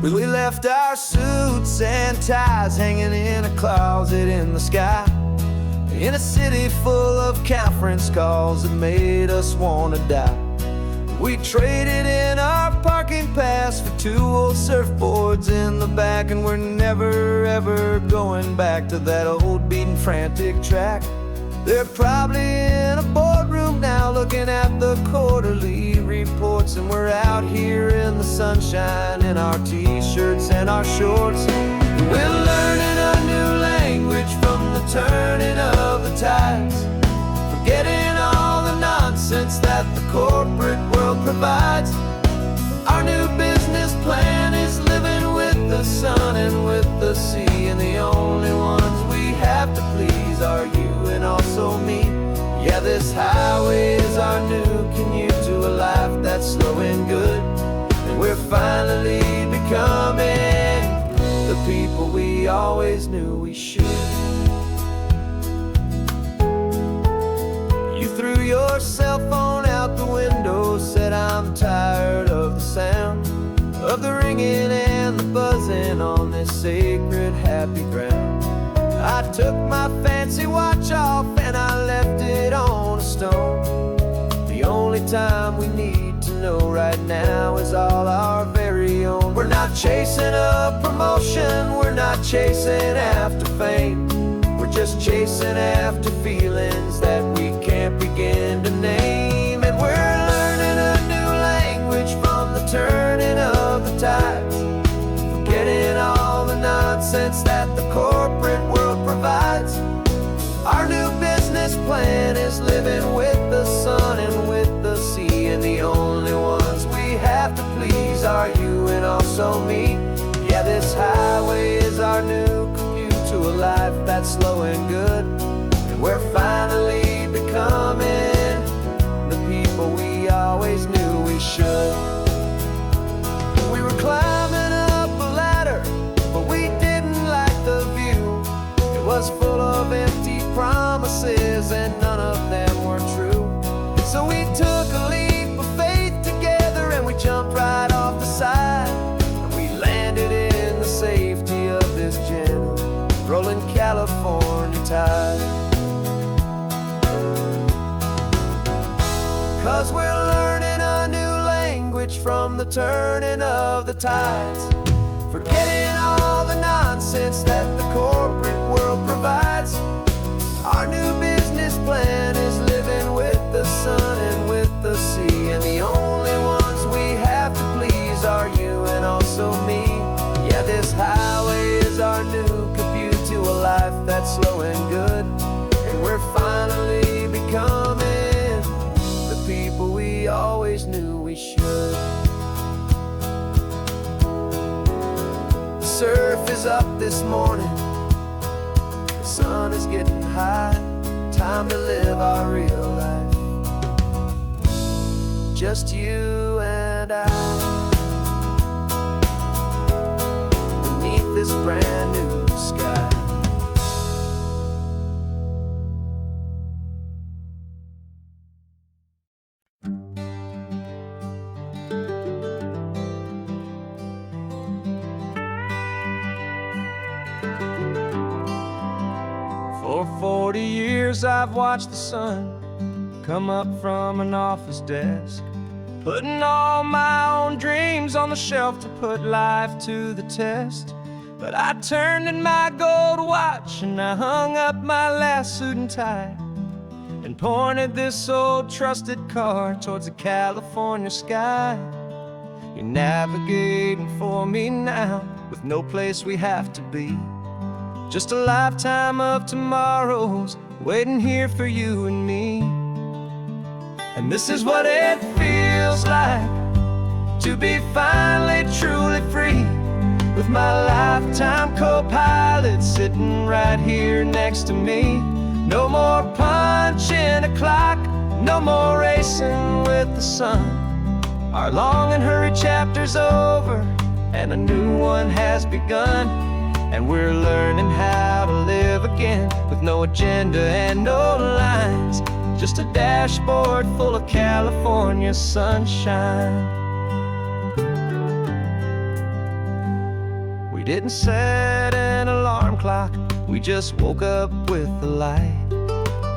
We left our suits and ties hanging in a closet in the sky, in a city full of conference calls that made us wanna die. We traded in our parking pass for 2 old surfboards in the back, and we're never ever going back to that old beaten frantic track. They're probably in a boardroom now looking at the quarterly reports, and we're out here in the sunshine in our t-shirts and our shorts. We're learning a new language from the turning of the tides, forgetting all the nonsense that the corporate world provides. Our new business plan is living with the sun and with the sea, and the only ones we have to please are you and also me. Yeah, this highway is our new commute to a life that's slow and good, and we're finally becoming the people we always knew we should. You threw your cell phone out the window, said I'm tired of the sound of the ringing and the buzzing on this sacred happy ground. I took my fancy watch off and I left it on a stone. The only time we need to know right now is all our very own. We're not chasing a promotion, we're not chasing after fame, we're just chasing after feelings that we can't begin to name. And we're learning a new language from the turning of the tides, forgetting all the nonsense that the corporate world provides. Our new business plan is living with the sun and with the sea, and the only ones we have to please are you and also me. Yeah, this highway is our new commute to a life that's slow and good, and we're finally becoming the people we always knew we should. We were climbing up a ladder, but we didn't like the view. It was full of empty promises and none of them were true. So we took a leap of faith together and we jumped right off the side, and we landed in the safety of this gentle rolling California tide. 'Cause we're learning a new language from the turning of the tides, forgetting all the nonsense that the corporate world provides. Our new business plan is living with the sun and with the sea, and the only ones we have to please are you and also me. Yeah, this highway is our new commute to a life that's slow and good, and we're finally becoming the people we always knew we should. The surf is up this morning, the sun is getting high, time to live our real life, just you and I, beneath this brand new sky. For 40 years I've watched the sun come up from an office desk, putting all my own dreams on the shelf to put life to the test. But I turned in my gold watch and I hung up my last suit and tie, and pointed this old trusted car towards the California sky. You're navigating for me now with no place we have to be, just a lifetime of tomorrows waiting here for you and me. And this is what it feels like to be finally truly free, with my lifetime co-pilot sitting right here next to me. No more punching a clock, no more racing with the sun. Our long and hurried chapter's over and a new one has begun, and we're learning how to live again with no agenda and no lines, just a dashboard full of California sunshine. We didn't set an alarm clock, we just woke up with the light.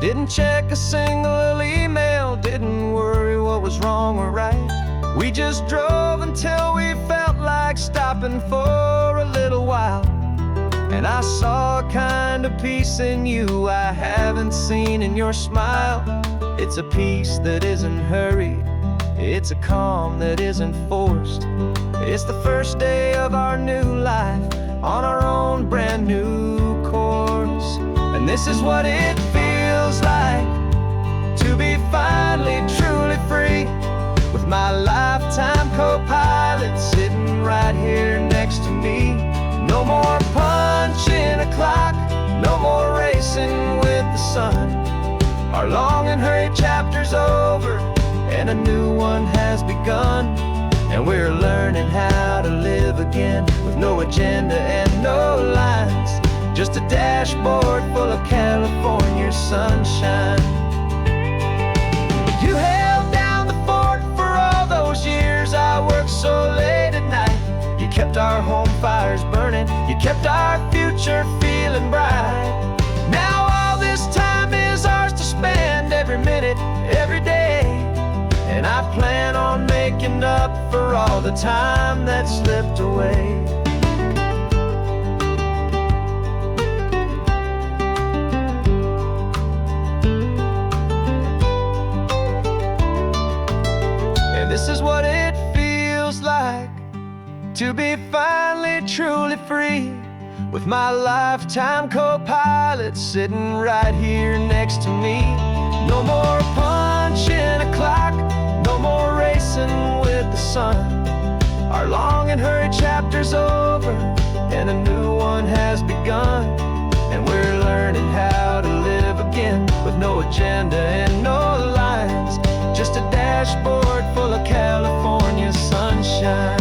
Didn't check a single email, didn't worry what was wrong or right. We just drove until we felt like stopping for a little while. And I saw a kind of peace in you I haven't seen in your smile. It's a peace that isn't hurried, it's a calm that isn't forced. It's the first day of our new life, on our own brand new course. And this is what it feels like to be finally truly free, with my lifetime co-pilot sitting right here next to me. No more punching a clock, no more racing with the sun. Our long and hurried chapter's over, and a new one has begun. And we're learning how to live again, with no agenda and no lines, just a dashboard full of California sunshine. You held down the fort for all those years I worked so late at night. You kept our home fires burning, you kept our future feeling bright. Now all this time is ours to spend, every minute, every day. And I plan on making up for all the time that slipped away. And this is what it feels like to be finally truly free, with my lifetime co-pilot sitting right here next to me. No more punching a clock, no more racing with the sun. Our long and hurried chapter's over, and a new one has begun. And we're learning how to live again, with no agenda and no lines, just a dashboard full of California sunshine.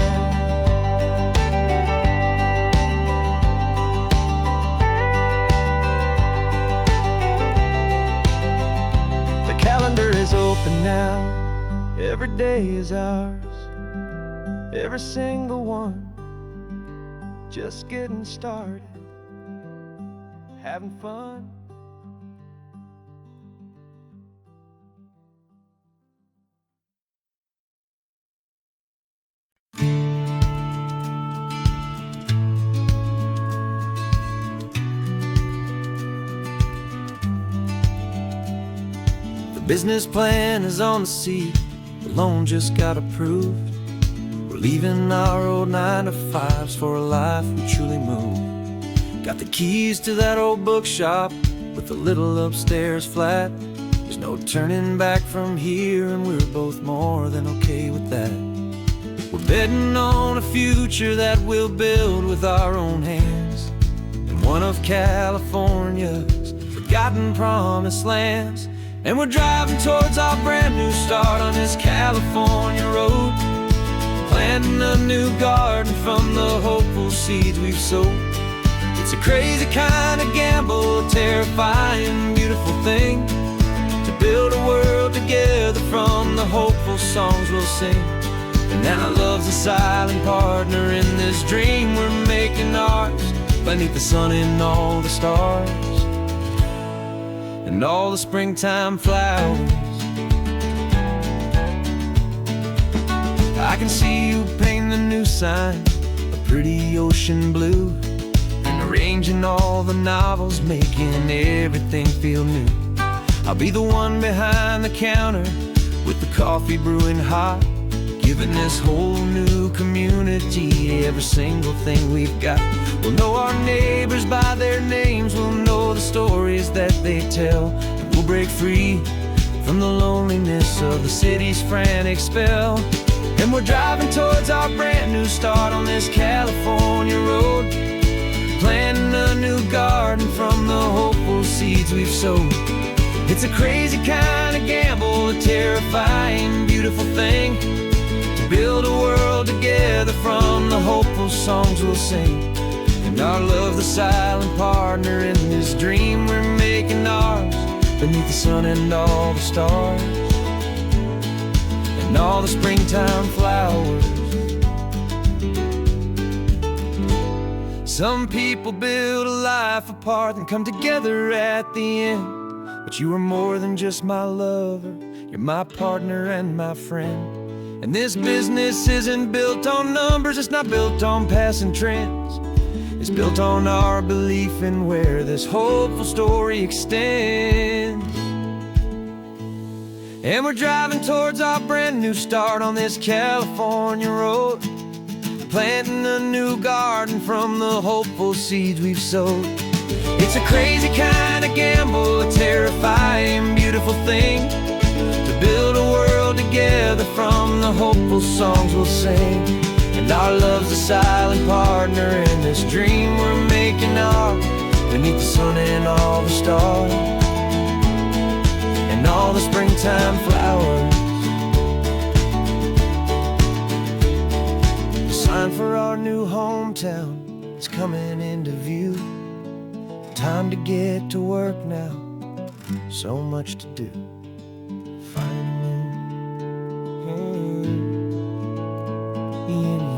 The calendar is open now, every day is ours, every single one, just getting started, having fun. The business plan is on the seat, the loan just got approved. We're leaving our old 9-to-5s for a life we truly move. Got the keys to that old bookshop with the little upstairs flat. There's no turning back from here, and we're both more than okay with that. We're betting on a future that we'll build with our own hands, in one of California's forgotten promised lands. And we're driving towards our brand new start on this California road, planting a new garden from the hopeful seeds we've sowed. It's a crazy kind of gamble, a terrifying, beautiful thing, to build a world together from the hopeful songs we'll sing. And now love's a silent partner in this dream we're making ours, beneath the sun and all the stars and all the springtime flowers. I can see you painting the new sign a pretty ocean blue, and arranging all the novels, making everything feel new. I'll be the one behind the counter with the coffee brewing hot, giving this whole new community every single thing we've got. We'll know our neighbors by their names, we'll know the stories that they tell, and we'll break free from the loneliness of the city's frantic spell. And we're driving towards our brand new start on this California road, planting a new garden from the hopeful seeds we've sowed. It's a crazy kind of gamble, a terrifying, beautiful thing, to build a world together from the hopeful songs we'll sing. And our love, the silent partner in this dream we're making ours, beneath the sun and all the stars and all the springtime flowers. Some people build a life apart and come together at the end, but you are more than just my lover, you're my partner and my friend. And this business isn't built on numbers, it's not built on passing trends. It's built on our belief in where this hopeful story extends. And we're driving towards our brand new start on this California road, planting a new garden from the hopeful seeds we've sowed. It's a crazy kind of gamble, a terrifying, beautiful thing, to build a world together from the hopeful songs we'll sing. And our love's a silent partner in this dream we're making art, beneath the sun and all the stars, and all the springtime flowers. The sign for our new hometown is coming into view. Time to get to work now, so much to do. Finding me and you.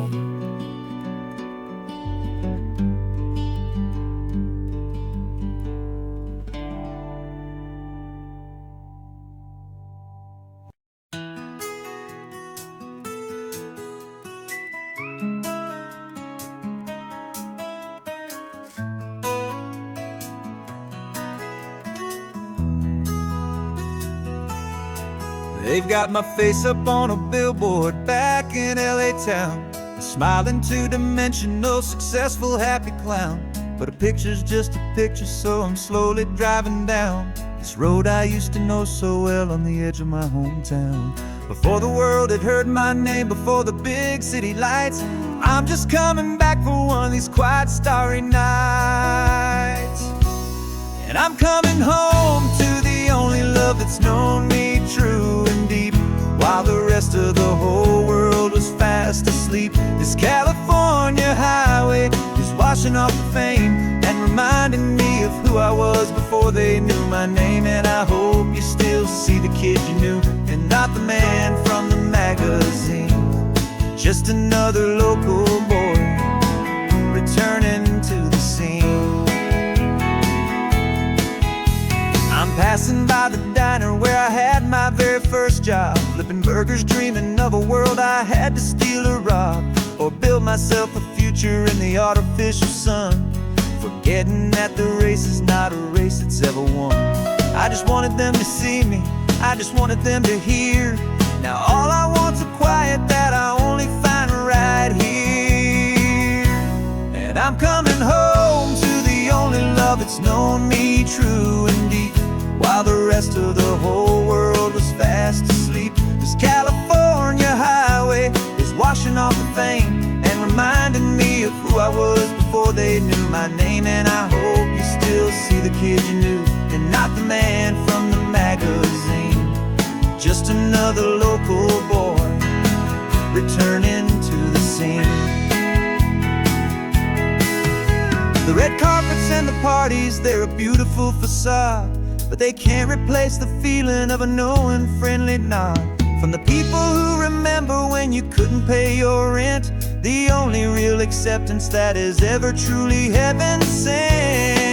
They've got my face up on a billboard back in LA town, a smiling two-dimensional, successful, happy clown. But a picture's just a picture, so I'm slowly driving down this road I used to know so well on the edge of my hometown. Before the world had heard my name, before the big city lights, I'm just coming back for one of these quiet, starry nights. And I'm coming home to the only love that's known me true and deep, while the rest of the whole world was fast asleep. This California highway is washing off the fame and reminding me of who I was before they knew my name. And I hope you still see the kid you knew, and not the man from the magazine. Just another local boy returning to the scene. I'm passing by the diner where I had my very first job, flipping burgers, dreaming of a world I had to steal or rob, or build myself a future in the artificial sun, forgetting that the race is not a race that's ever won. I just wanted them to see me, I just wanted them to hear. Now all I want's a quiet that I only find right here. And I'm coming home to the only love that's known me true and deep, while the rest of the whole world was fast asleep. This California highway is washing off the fame and reminding me of who I was before they knew my name. And I hope you still see the kid you knew, and not the man from the magazine. Just another local boy returning to the scene. The red carpets and the parties, they're a beautiful facade, but they can't replace the feeling of a knowing, friendly nod from the people who remember when you couldn't pay your rent. The only real acceptance that is ever truly heaven sent.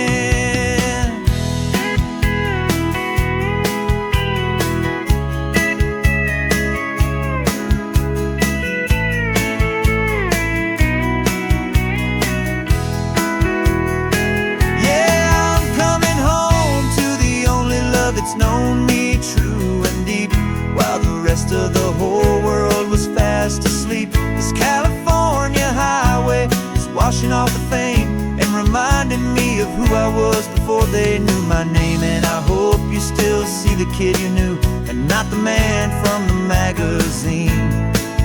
Yeah, I'm coming home to the only love that's known me true and deep, while the rest of the whole world was fast asleep. This California highway is washing off the fame and reminding me of who I was before they knew my name. And I hope you still see the kid you knew, and not the man from the magazine.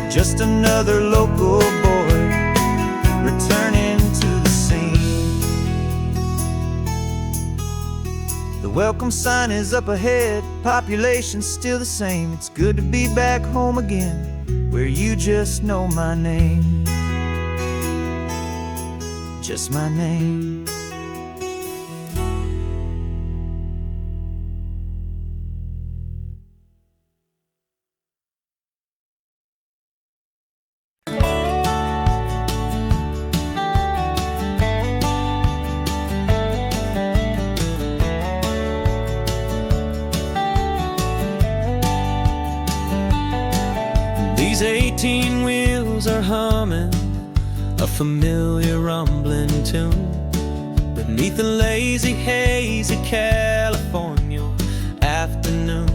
Just another local boy returning to the scene. The welcome sign is up ahead, population's still the same. It's good to be back home again, where you just know my name. Just my name. 18 wheels are humming a familiar rumbling tune beneath a lazy, hazy California afternoon.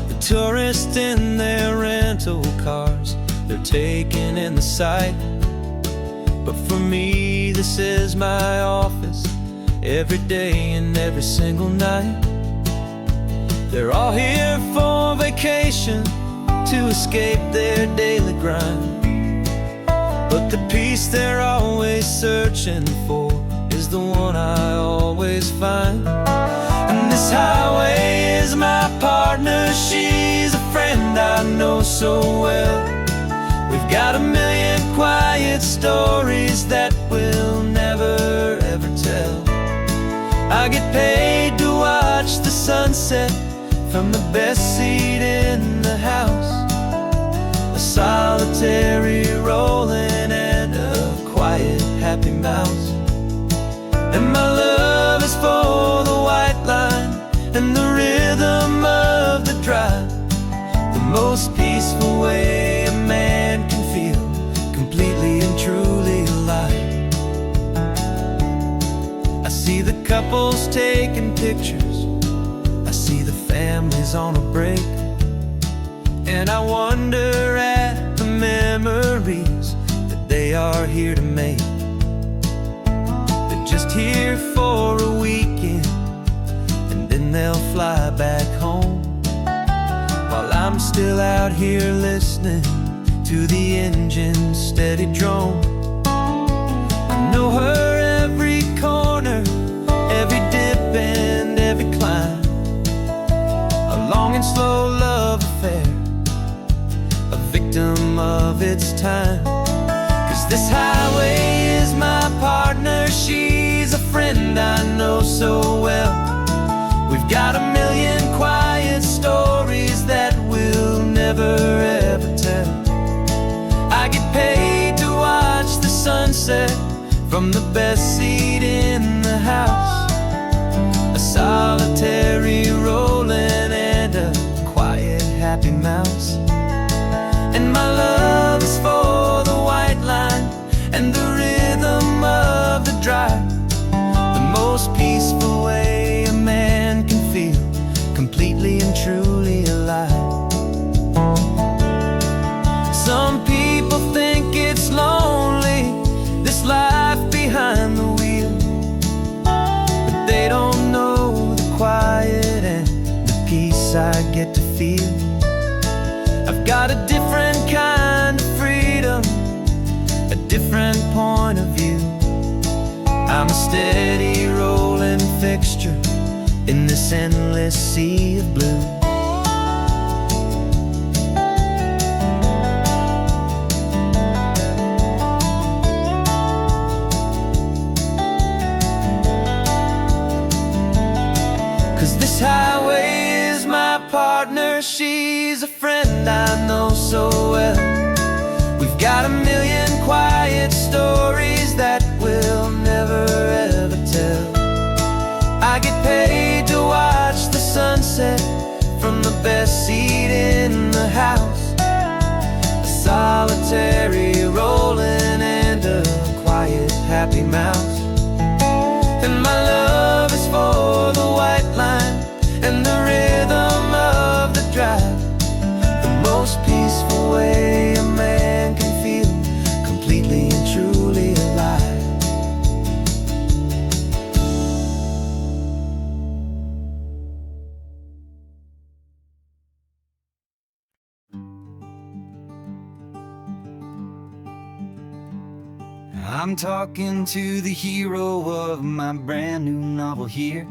The tourists in their rental cars, they're taking in the sight. But for me, this is my office, every day and every single night. They're all here for vacation, to escape their daily grind. But the peace they're always searching for is the one I always find. And this highway is my partner, she's a friend I know so well. We've got a million quiet stories that we'll never ever tell. I get paid to watch the sunset from the best seat in the house. A solitary rolling and a quiet happy mouse. And my love is for the white line and the rhythm of the drive. The most peaceful way a man can feel completely and truly alive. I see the couples taking pictures, I see the families on a break, and I wonder at the memories that they are here to make. They're just here for a weekend, and then they'll fly back home, while I'm still out here listening to the engine's steady drone. I know her every corner, every dip and every climb. A long and slow love affair, a victim of its time. 'Cause this highway is my partner, she's a friend I know so well. We've got a million quiet stories that we'll never ever tell. I get paid to watch the sunset from the best seat in the house. A solitary rolling and a quiet happy mouse. And my love is for the white line and the rhythm of the drive. The most peaceful way a man can feel completely and truly alive. Some people think it's lonely, this life behind the wheel, but they don't know the quiet and the peace I get to feel. I've got a different kind of freedom, a different point of view. I'm a steady rolling fixture in this endless sea of blue. This highway is my partner, she's a friend I know so well. We've got a million quiet stories that we'll never ever tell. I get paid to watch the sunset from the best seat in the house. A solitary rolling and a quiet happy mouse. And my love is for the white line and the rhythm of the drive. The most peaceful way a man can feel completely and truly alive. I'm talking to the hero of my brand new novel here.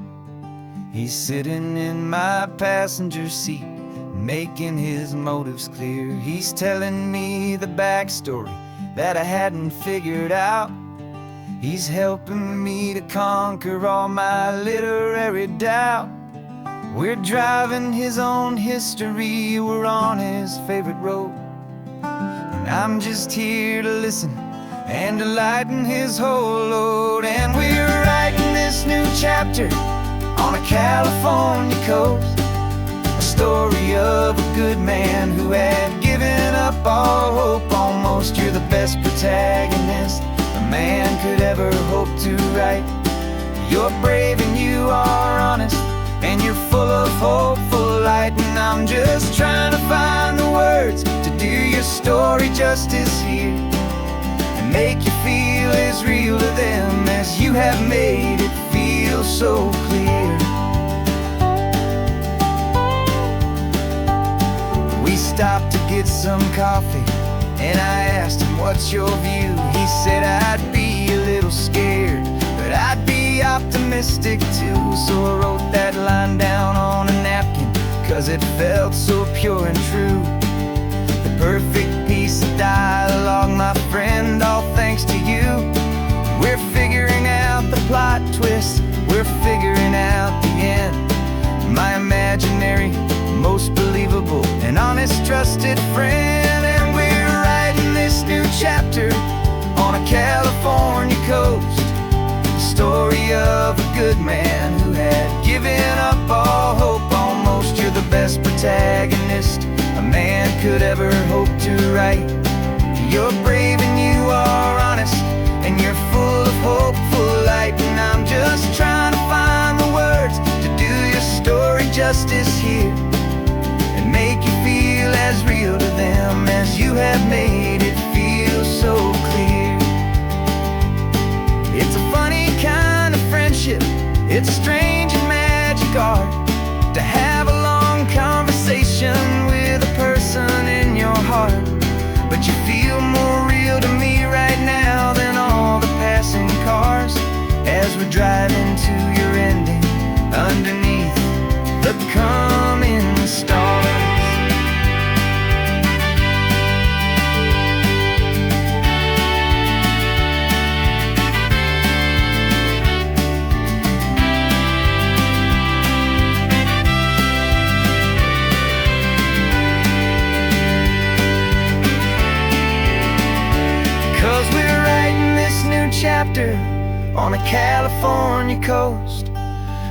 He's sitting in my passenger seat, making his motives clear. He's telling me the backstory that I hadn't figured out. He's helping me to conquer all my literary doubt. We're driving his own history, we're on his favorite road, and I'm just here to listen and to lighten his whole load. And we're writing this new chapter on a California coast, a story of a good man who had given up all hope almost. You're the best protagonist a man could ever hope to write. You're brave and you are honest, and you're full of hopeful light. And I'm just trying to find the words to do your story justice here, and make you feel as real to them as you have made it feel so clear. We stopped to get some coffee, and I asked him, what's your view? He said, I'd be a little scared, but I'd be optimistic too. So I wrote that line down on a napkin, 'cause it felt so pure and true. The perfect piece of dialogue, my friend, all thanks to you. We're figuring out the plot twist, we're figuring out the end. My imaginary, most believable and honest trusted friend. And we're writing this new chapter on a California coast, the story of a good man who had given up all hope almost. You're the best protagonist a man could ever hope to write. You're brave and you are honest, and you're full of hopeful light. And I'm just trying to find the words to do your story justice here, and make you feel as real to them as you have made it feel so clear. It's a funny kind of friendship, it's strange and magic art to have a long conversation with a person in your heart. But you feel more real to me right now than all the passing cars, as we're driving to your ending underneath the coming stars. 'Cause we're writing this new chapter on a California coast,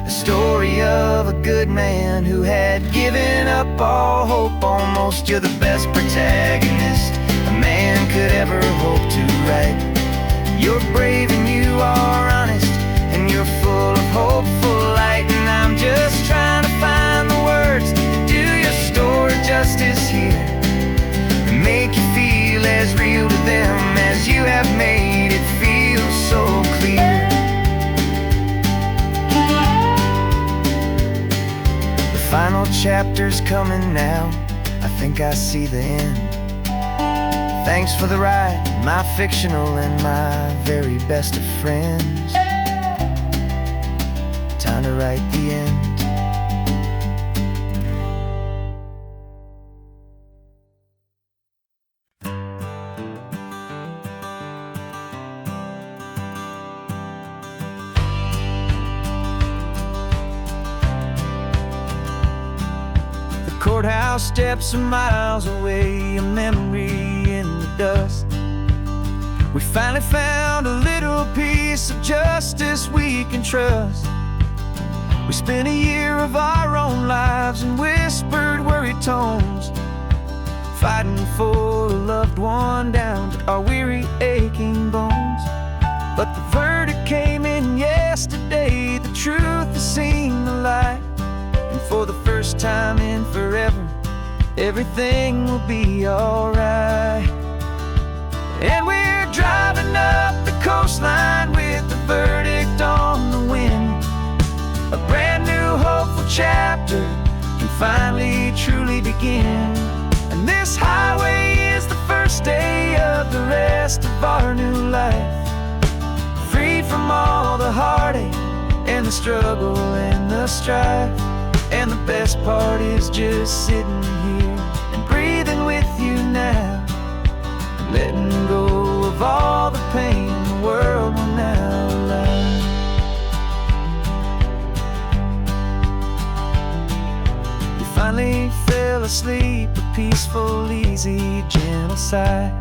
a story of a good man who had given up all hope almost. You're the best protagonist a man could ever hope to write. You're brave and you are honest, and you're full of hopeful light. And I'm just trying to find the words to do your story justice here, and make you feel as real to them as you have made it feel so clear. The final chapter's coming now, I think I see the end. Thanks for the ride, my fictional and my very best of friends. Time to write the end. Courthouse steps are miles away, a memory in the dust. We finally found a little piece of justice we can trust. We spent a year of our own lives in whispered, worried tones, fighting for a loved one down to our weary, aching bones. But the verdict came in yesterday, the truth has seen the light. And for the first time in forever, everything will be alright. And we're driving up the coastline with the verdict on the wind. A brand new hopeful chapter can finally truly begin. And this highway is the first day of the rest of our new life, freed from all the heartache and the struggle and the strife. And the best part is just sitting here and breathing with you now, letting go of all the pain the world will now allow. You finally fell asleep, a peaceful, easy, gentle sigh.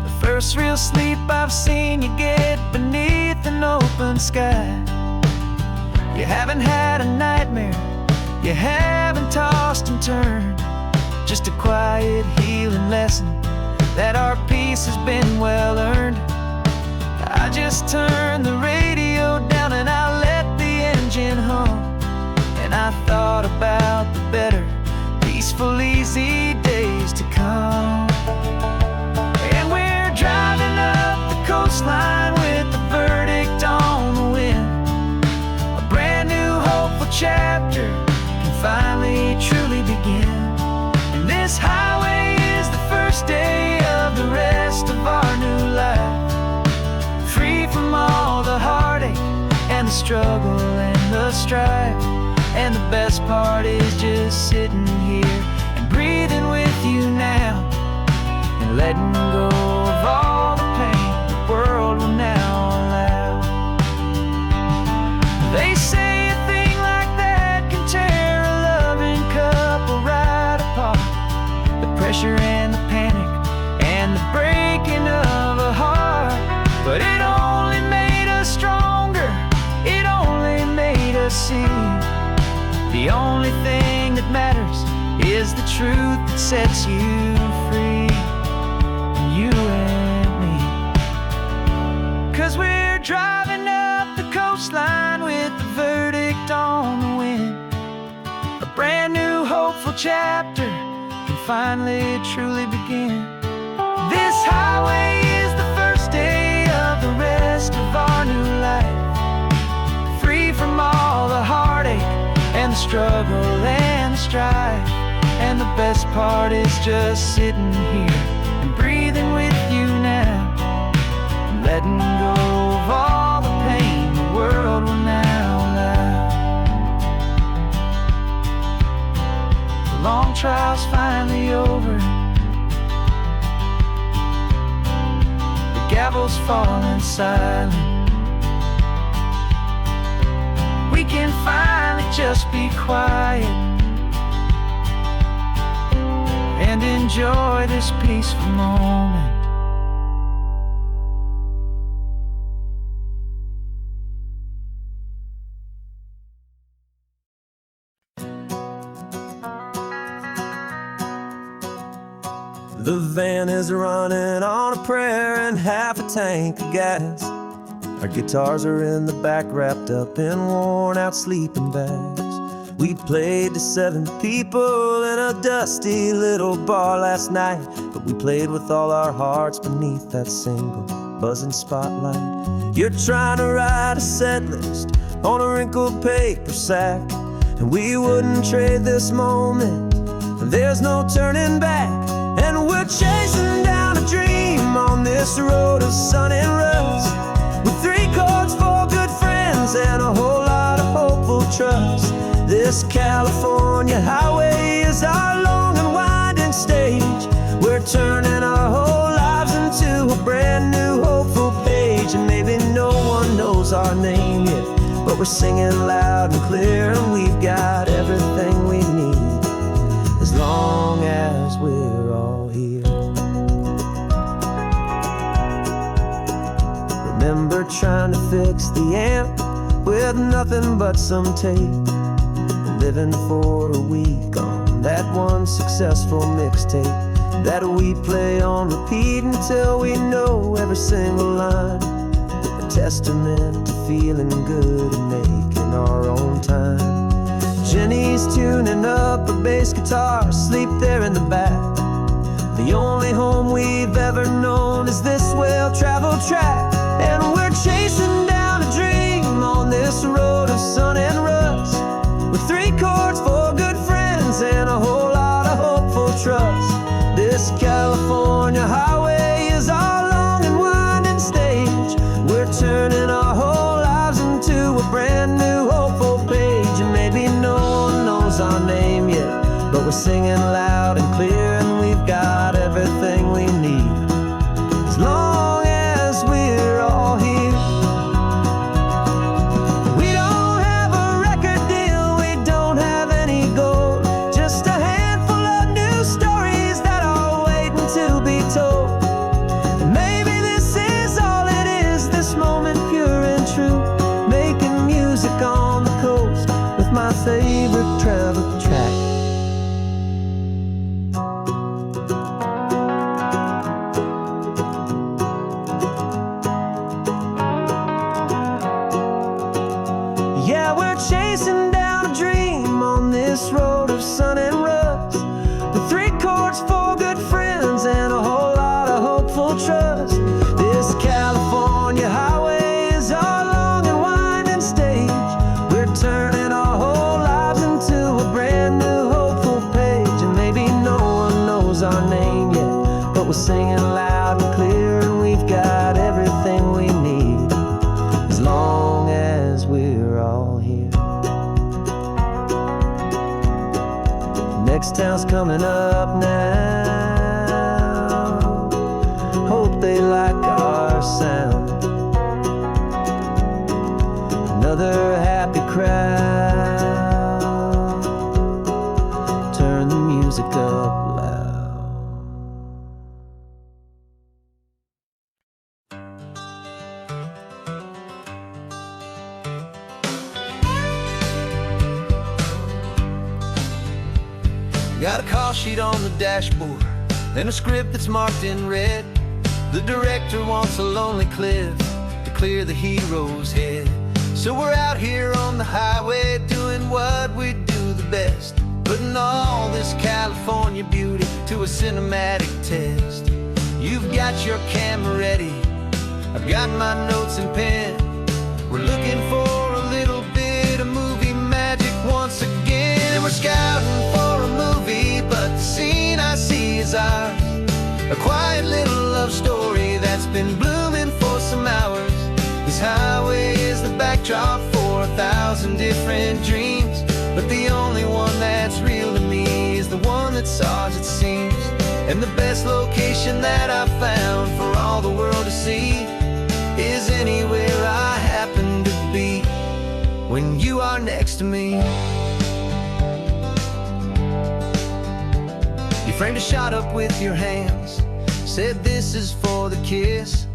The first real sleep I've seen you get beneath an open sky. You haven't had a nightmare, you haven't tossed and turned, just a quiet healing lesson that our peace has been well earned. I just turned the radio down and I let the engine hum, and I thought about the better, peaceful, easy days to come. And we're driving up the coastline with the verdict on the wind. A brand new hopeful chapter can finally truly begin. And this highway is the first day of the rest of our new life, free from all the heartache and the struggle and the strife. And the best part is just sitting here and breathing with you now, and letting go of all the pain the world will now allow. They say a thing like that can tear a loving couple right apart. The pressure and the panic and the breaking of a heart, but it only made us stronger, it only made us see the only thing that matters is the truth that sets you free, you and me. 'Cause we're driving up the coastline with the verdict on the wind. A brand new hopeful chapter can finally truly begin. This highway is the first day of the rest of our new life, free from all the heartache and the struggle and the strife. And the best part is just sitting here and breathing with you now, and letting go of all the pain the world will now allow. The long trial's finally over, the gavel's falling silent. We can finally just be quiet and enjoy this peaceful moment. The van is running on a prayer and half a tank of gas. Our guitars are in the back, wrapped up in worn-out sleeping bags. We played to 7 people in a dusty little bar last night, but we played with all our hearts beneath that single buzzing spotlight. You're trying to write a set list on a wrinkled paper sack, and we wouldn't trade this moment. There's no turning back, and we're chasing down a dream on this road of sun and rust, with 3 chords, 4 good friends, and a whole lot of hopeful trust. This California highway is our long and winding stage. We're turning our whole lives into a brand new hopeful page. And maybe no one knows our name yet, but we're singing loud and clear, and we've got everything we need as long as we're all here. Remember trying to fix the amp with nothing but some tape, living for a week on that one successful mixtape that we play on repeat until we know every single line. A testament to feeling good and making our own time. Jenny's tuning up her bass guitar, asleep there in the back. The only home we've ever known is this well-traveled track, and we're chasing down a dream on this road of sun and rust, with 3 chords, 4 good friends, and a whole lot of hopeful trust. This California highway is our long and winding stage. We're turning our whole lives into a brand new hopeful page. And maybe no one knows our name yet, but we're singing loud and clear, and we've got everything we need as long as we're all here. Favorite travel track. this road of sun and rust, with 3 chords, 4 good friends, and a whole lot of hopeful trust. This California highway is our long and winding stage. We're turning our whole lives into a brand new hopeful page. And maybe no one knows our name yet, but we're singing loud and clear, and we've got everything we need, as long as we're all here. Next town's coming up now. Hope they like our sound. Another happy crowd. Turn the music up loud. Got a call sheet on the dashboard and a script that's marked in red. The director wants a lonely cliff to clear the hero's head. So we're out here on the highway doing what we do the best, putting all this California beauty to a cinematic test. You've got your camera ready, I've got my notes and pen. We're looking for a little bit of movie magic once again. And we're scouting for a movie, but the scene I see is ours. A quiet little love story that's been blooming for some hours. This highway is the backdrop for 1,000 different dreams, but the only one that's real to me is the one that's ours, it seems. And the best location that I've found for all the world to see is anywhere I happen to be when you are next to me. You framed a shot up with your hands, said this is for the kiss,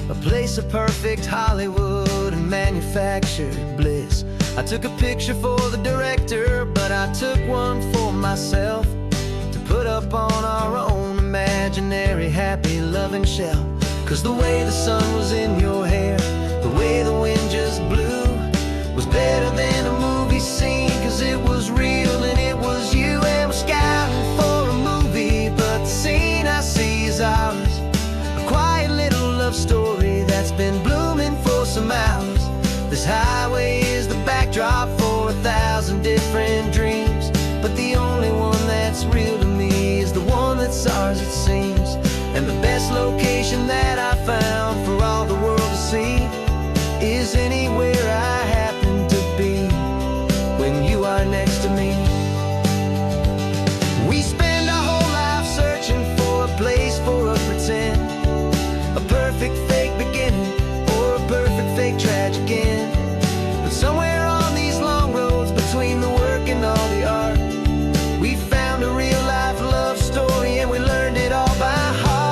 a place of perfect Hollywood and manufactured bliss. I took a picture for the director, but I took one for myself to put up on our own imaginary happy loving shelf. Cause the way the sun was in your hair, the way the wind just blew, was better than a movie scene, cause it was real and it was you. And we're scouting for a movie, but the scene I see is ours. A quiet little love story that's been blooming for some hours. This highway is the backdrop for 1,000 different dreams, but the only one that's real to me is the one that's ours, it seems. And the best location that I found for all the world to see is anywhere I happen to be when you are next to me. We spend our whole life searching for a place for a pretend, a perfect fake beginning or a perfect fake tragic end. But somewhere on these long roads between the work and all the art, we found a real life love story, and we learned it all by heart.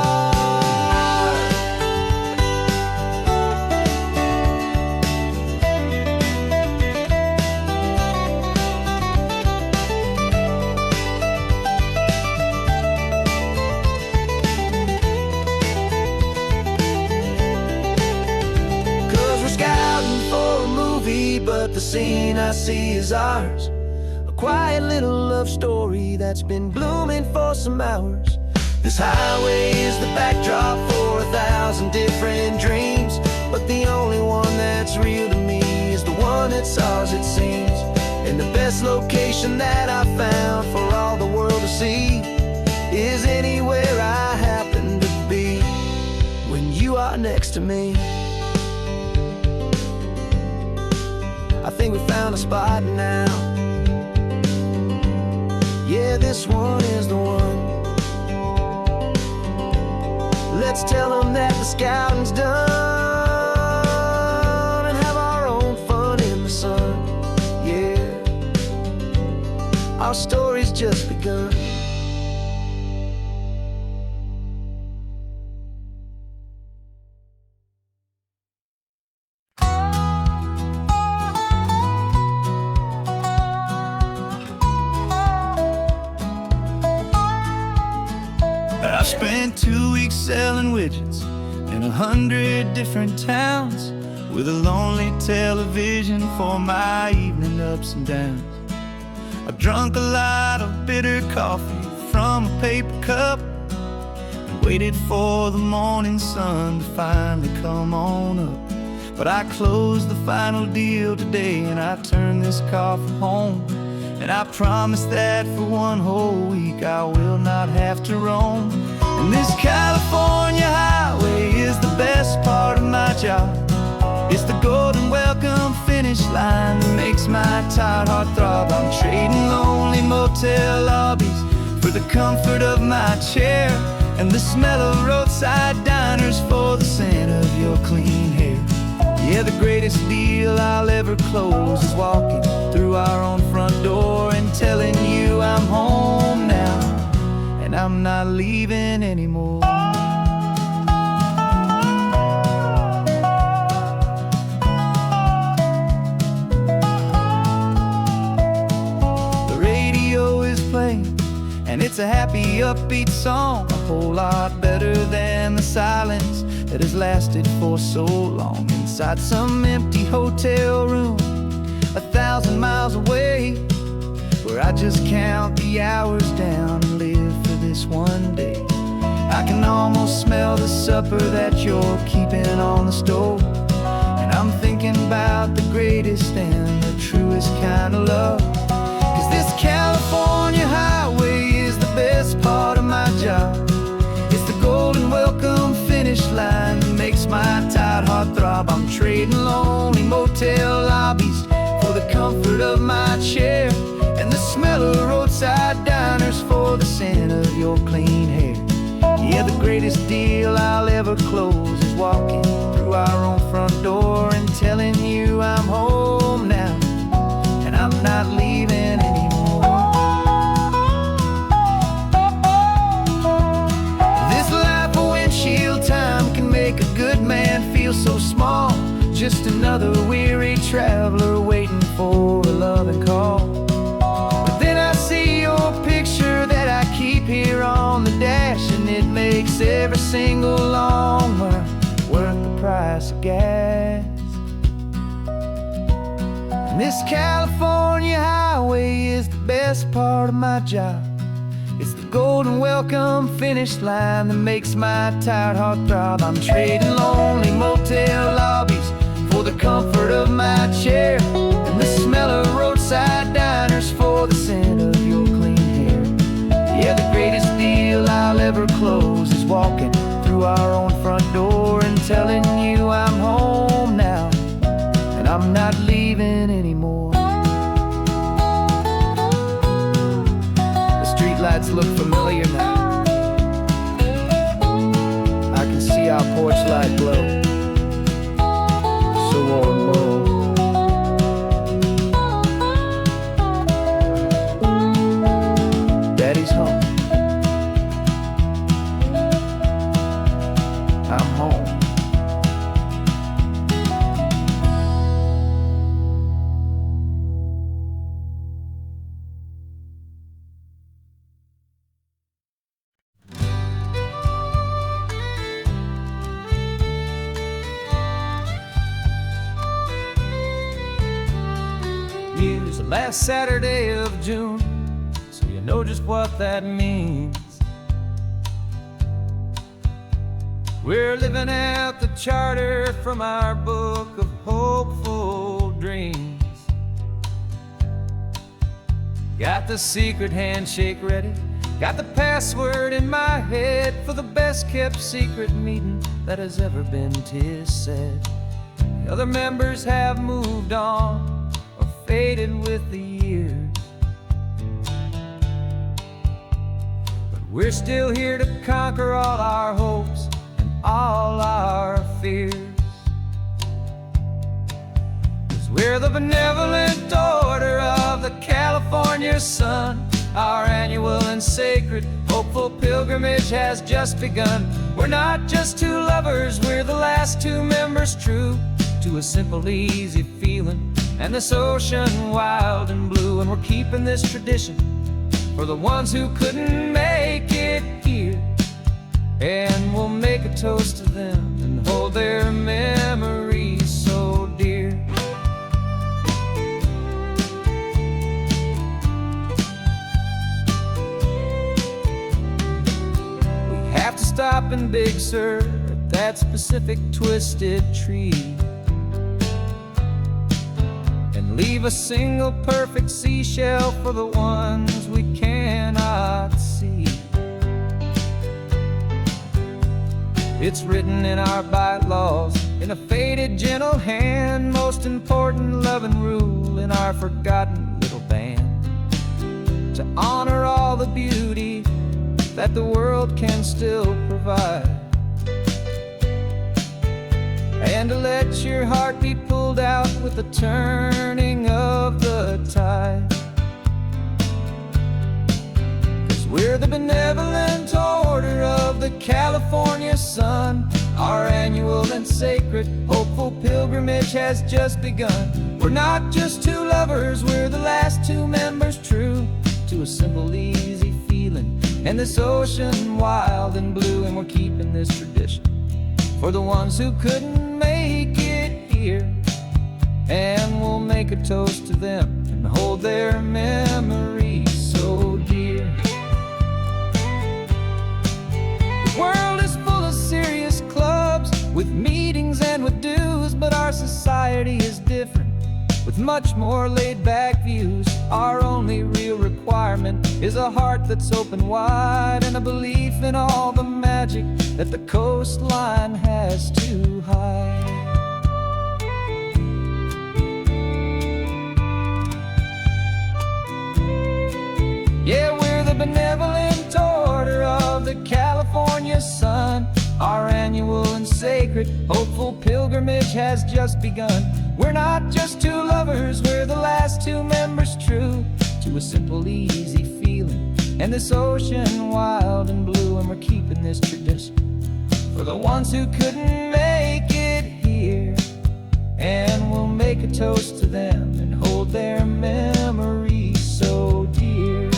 But the scene I see is ours. A quiet little love story that's been blooming for some hours. This highway is the backdrop for 1,000 different dreams, but the only one that's real to me is the one that's ours, it seems. And the best location that I found for all the world to see is anywhere I happen to be when you are next to me. I think we found a spot now. Yeah, this one is the one. Let's tell them that the scouting's done and have our own fun in the sun. Yeah, our story's just begun. I spent 2 weeks selling widgets in 100 different towns, with a lonely television for my evening ups and downs. I drunk a lot of bitter coffee from a paper cup and waited for the morning sun to finally come on up. But I closed the final deal today and I turned this car for home. And I promise that for one whole week I will not have to roam. And this California highway is the best part of my job. It's the golden welcome finish line that makes my tired heart throb. I'm trading lonely motel lobbies for the comfort of my chair and the smell of roadside diners for the scent of your clean hair. Yeah, the greatest deal I'll ever close is walking through our own front door and telling you I'm home now and I'm not leaving anymore. The radio is playing and it's a happy, upbeat song, a whole lot better than the silence that has lasted for so long inside some empty hotel room 1,000 miles away, where I just count the hours down and live for this one day. I can almost smell the supper that you're keeping on the stove, and I'm thinking about the greatest and the truest kind of love. 'Cause this California highway is the best part of my job. It's the golden welcome finish line that makes my tired heart throb. I'm trading lonely motel lobbies for the comfort of my chair and the smell of roadside diners for the scent of your clean hair. Yeah, the greatest deal I'll ever close is walking through our own front door and telling you I'm home now and I'm not leaving anymore. This life of windshield time can make a good man feel so small, just another weary traveler waiting for a loving call. But then I see your picture that I keep here on the dash, and it makes every single long mile worth the price of gas. And this California highway is the best part of my job. It's the golden welcome finish line that makes my tired heart throb. I'm trading lonely motel lobbies for the comfort of my chair and the smell of roadside diners for the scent of your clean hair. Yeah, the greatest deal I'll ever close is walking through our own front door and telling you I'm home now and I'm not leaving anymore. The streetlights look familiar now. I can see our porch light glow, so warm, low. Daddy's home. I'm home. Use the last Saturday of June, so you know just what that means. We're living out the charter from our book of hopeful dreams. Got the secret handshake ready, got the password in my head for the best kept secret meeting that has ever been, 'tis said. The other members have moved on or faded with the years, but we're still here to conquer all our hopes and all our fears. 'Cause we're the benevolent order of the California sun. Our annual and sacred hopeful pilgrimage has just begun. We're not just two lovers, we're the last two members true to a simple, easy feeling and this ocean wild and blue. And we're keeping this tradition for the ones who couldn't make it here, and we'll make a toast to them and hold their memories so dear. stop in Big Sur at that specific twisted tree and leave a single perfect seashell for the ones we cannot see. It's written in our bylaws, in a faded gentle hand, most important loving rule in our forgotten little band, to honor all the beauty that the world can still provide, and to let your heart be pulled out with the turning of the tide. 'Cause we're the benevolent order of the California sun. Our annual and sacred hopeful pilgrimage has just begun. We're not just two lovers, we're the last two members true to a simple, easy feeling, and this ocean wild and blue. And we're keeping this tradition for the ones who couldn't make it here, and we'll make a toast to them and hold their memories so dear. The world is full of serious clubs with meetings and with dues, but our society is different, with much more laid-back views. Our only real requirement is a heart that's open wide, and a belief in all the magic that the coastline has to hide. Yeah, we're the benevolent order of the California sun. Our annual and sacred hopeful pilgrimage has just begun. We're not just two lovers, we're the last two members true to a simple, easy feeling, and this ocean wild and blue. And we're keeping this tradition for the ones who couldn't make it here, and we'll make a toast to them and hold their memories so dear.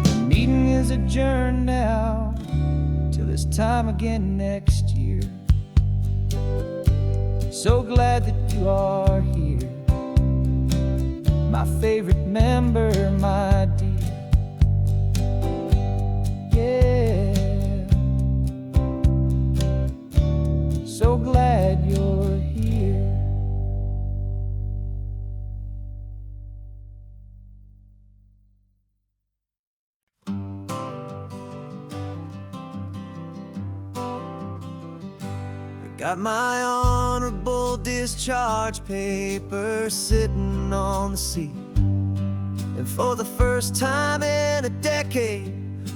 The meeting is adjourned now till this time again next year. So glad that you are here, my favorite member, my dear. Yeah, so glad you're here. Got my honorable discharge paper sitting on the seat, and for the first time in a decade,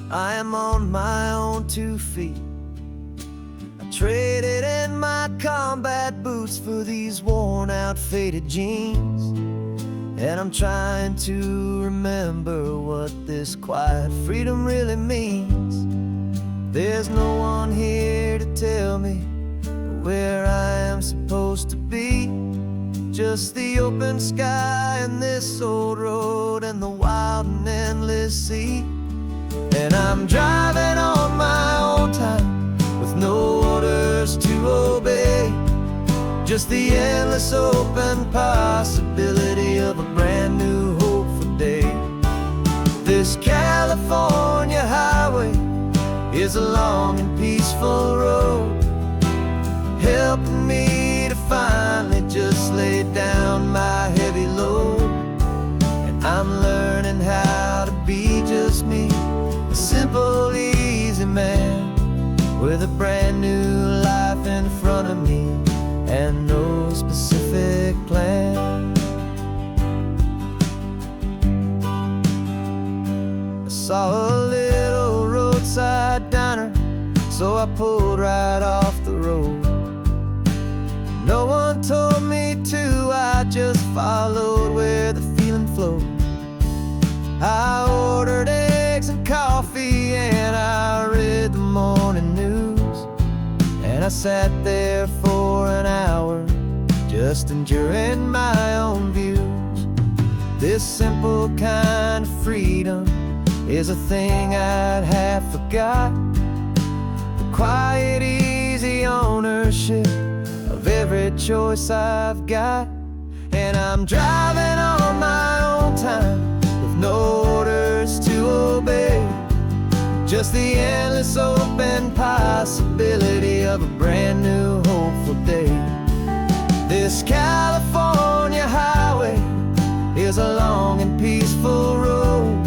I am on my own 2 feet. I traded in my combat boots for these worn out faded jeans, and I'm trying to remember what this quiet freedom really means. There's no one here to tell me where I am supposed to be, just the open sky and this old road and the wild and endless sea. And I'm driving on my own time with no orders to obey, just the endless open possibility of a brand new hopeful day. This California highway is a long and peaceful road, helping me to finally just lay down my heavy load. And I'm learning how to be just me, a simple, easy man with a brand new life in front of me and no specific plan. I saw a little roadside diner, so I pulled right off the road. No one told me to, I just followed where the feeling flowed. I ordered eggs and coffee and I read the morning news, and I sat there for an hour just enduring my own views. This simple kind of freedom is a thing I'd half forgot, the quiet, easy ownership of every choice I've got. And I'm driving on my own time with no orders to obey, just the endless open possibility of a brand new hopeful day. This California highway is a long and peaceful road,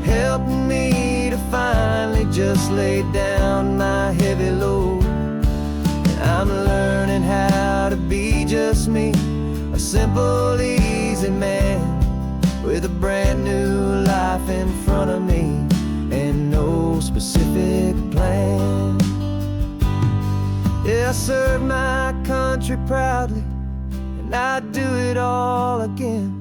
helping me to finally just lay down my heavy load. And I'm learning how to be just me, a simple, easy man with a brand new life in front of me and no specific plan. Yeah, I serve my country proudly, and I'd do it all again.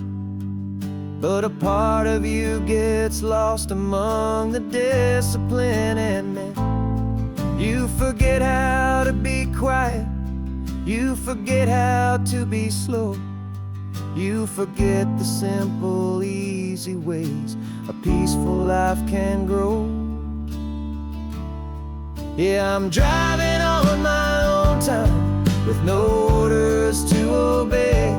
But a part of you gets lost among the discipline, and man, you forget how to be quiet, you forget how to be slow, you forget the simple, easy ways a peaceful life can grow. Yeah, I'm driving on my own time with no orders to obey,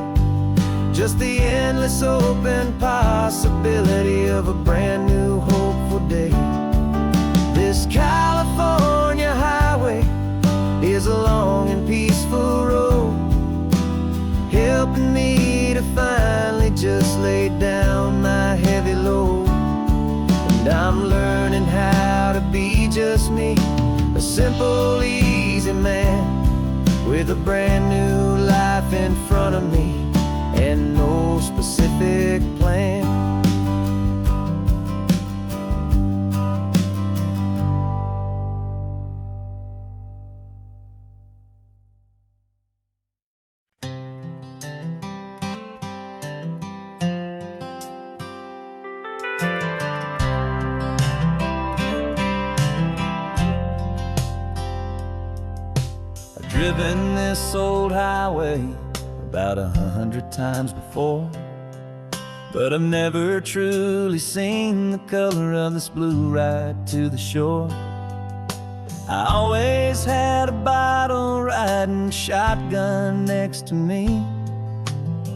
just the endless open possibility of a brand new hopeful day. This California highway is a long and peaceful road, helping me to finally just lay down my heavy load. And I'm learning how to be just me, a simple, easy man with a brand new life in front of me and no specific plan. I've driven this old highway about 100 times before, but I've never truly seen the color of this blue right to the shore. I always had a bottle riding shotgun next to me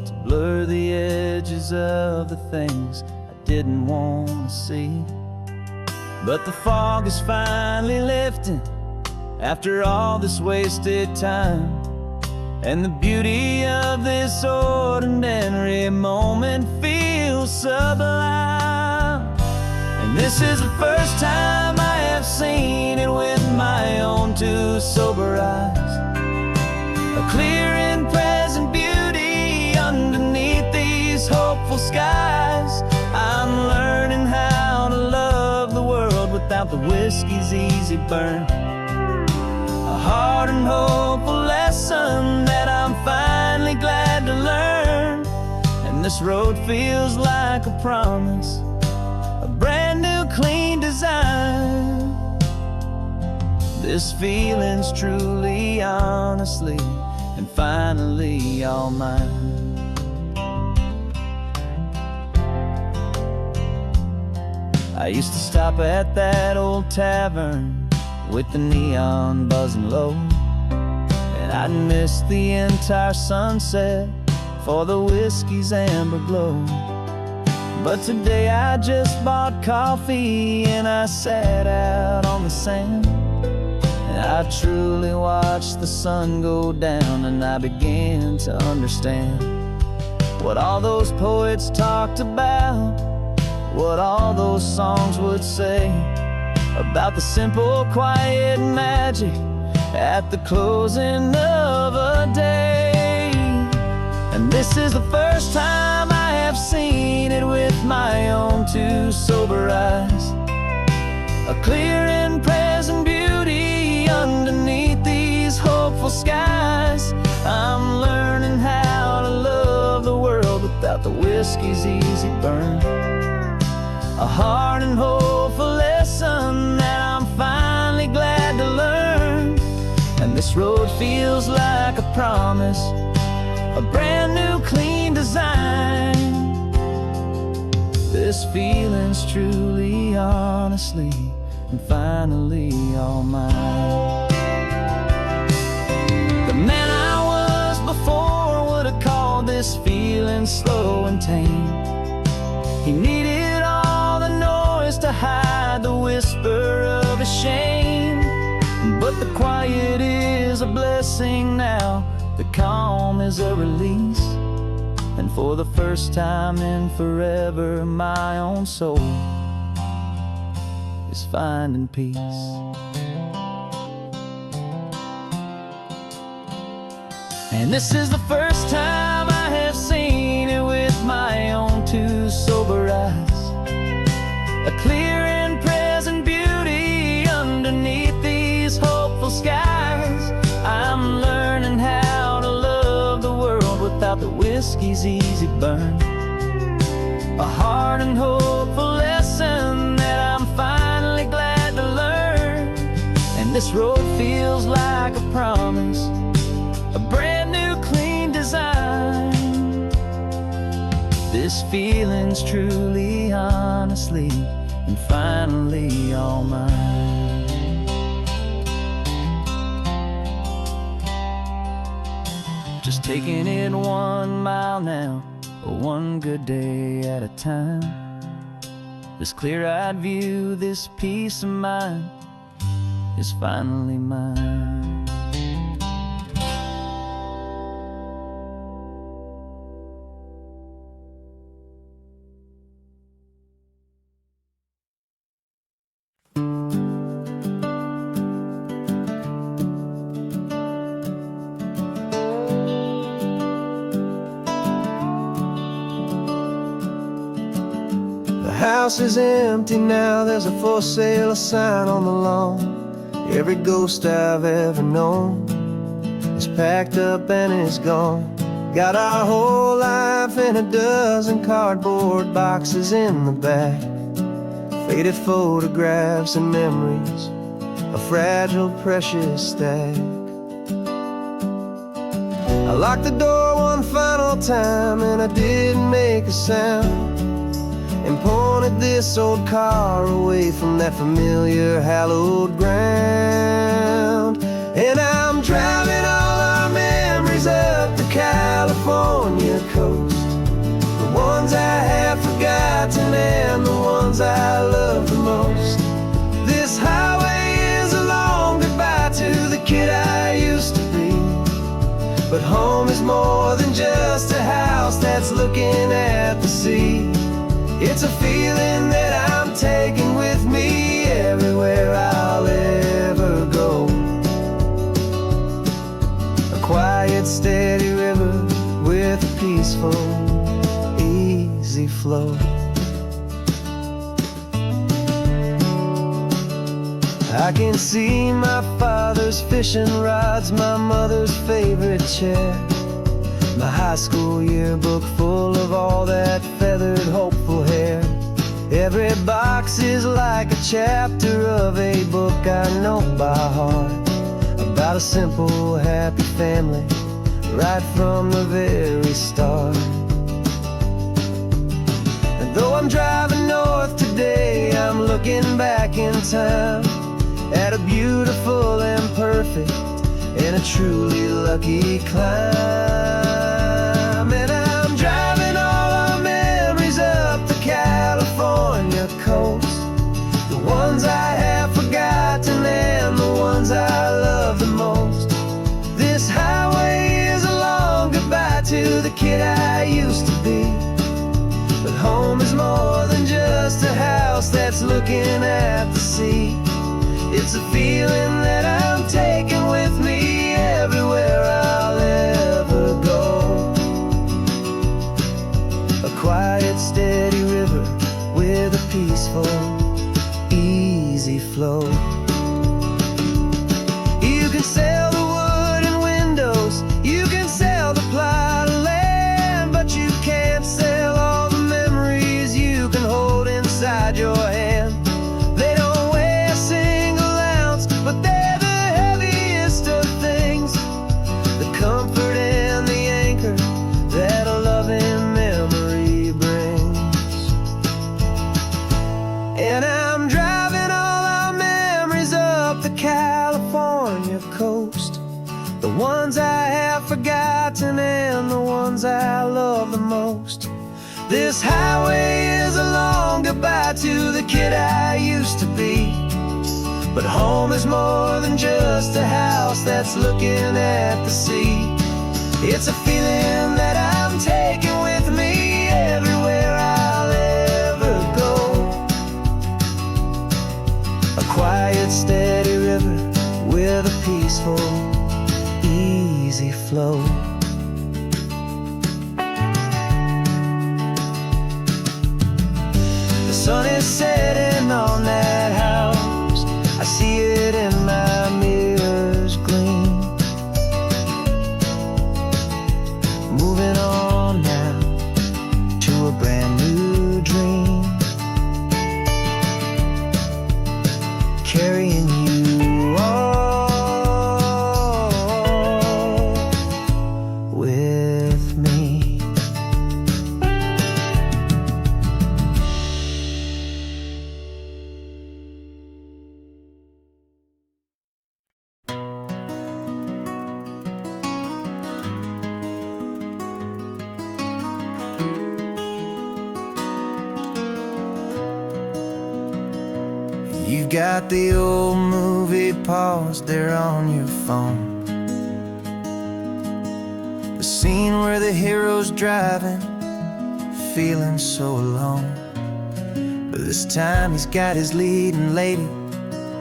to blur the edges of the things I didn't want to see. But the fog is finally lifting after all this wasted time, and the beauty of this ordinary moment feels sublime. And this is the first time I have seen it with my own two sober eyes, a clear and present beauty underneath these hopeful skies. I'm learning how to love the world without the whiskey's easy burn, a hard and hopeful lesson that I'm finally glad to learn. And this road feels like a promise, a brand new clean design. This feeling's truly, honestly, and finally all mine. I used to stop at that old tavern with the neon buzzing low, and I'd miss the entire sunset for the whiskey's amber glow. But today I just bought coffee and I sat out on the sand, and I truly watched the sun go down, and I began to understand what all those poets talked about, what all those songs would say about the simple, quiet magic at the closing of a day. And this is the first time I have seen it with my own two sober eyes, a clear and present beauty underneath these hopeful skies. I'm learning how to love the world without the whiskey's easy burn, a hard and hopeful lesson that I'm finally glad to learn. And this road feels like a promise, a brand new clean design. This feeling's truly, honestly, and finally all mine. The man I was before would have called this feeling and slow and tame. He needed all the noise to hide the whisper of his shame. But the quiet is a blessing now, the calm is a release. And for the first time in forever, my own soul is finding peace. And this is the first time I have seen it with my own two sober eyes. A clear and present beauty underneath these hopeful skies. I'm learning how to love the world without the whiskey's easy burn. A hard and hopeful lesson that I'm finally glad to learn. And this road feels like a promise, a brand new clean design. This feeling's truly, honestly, and finally all mine. Just taking it 1 mile now, one good day at a time. This clear-eyed view, this peace of mind is finally mine. The house is empty now, there's a for sale sign on the lawn. Every ghost I've ever known is packed up and is gone. Got our whole life in a dozen cardboard boxes in the back. Faded photographs and memories, a fragile, precious stack. I locked the door one final time and I didn't make a sound, and pointed this old car away from that familiar hallowed ground. And I'm driving all our memories up the California coast, the ones I have forgotten and the ones I love the most. This highway is a long goodbye to the kid I used to be. But home is more than just a house that's looking at the sea. It's a feeling that I'm taking with me everywhere I'll ever go. A quiet, steady river with a peaceful, easy flow. I can see my father's fishing rods, my mother's favorite chair, my high school yearbook full of all that feathered, hopeful hair. Every box is like a chapter of a book I know by heart, about a simple, happy family right from the very start. And though I'm driving north today, I'm looking back in time at a beautiful and perfect and a truly lucky climb. And I'm driving all our memories up the California coast, the ones I have forgotten and the ones I love the most. This highway is a long goodbye to the kid I used to be. But home is more than just a house that's looking at the sea. It's a feeling that I'm taking with me everywhere I'll ever go. A quiet, steady river with a peaceful, easy flow. You can sell the wood and windows, you can sell the plot of land, but you can't sell all the memories you can hold inside your hand. They don't weigh a single ounce, but they're the heaviest ones I have forgotten and the ones I love the most. This highway is a long goodbye to the kid I used to be. But home is more than just a house that's looking at the sea. It's a feeling that I'm taking with me everywhere I'll ever go. A quiet, steady river with a peaceful, easy flow. The sun is setting on that house. I see it in my mirror's gleam. Moving on now to a brand new dream. Carrying you all with me. You've got the old movie paused there on your phone. The scene where the hero's driving, feeling so alone. But this time he's got his leading lady,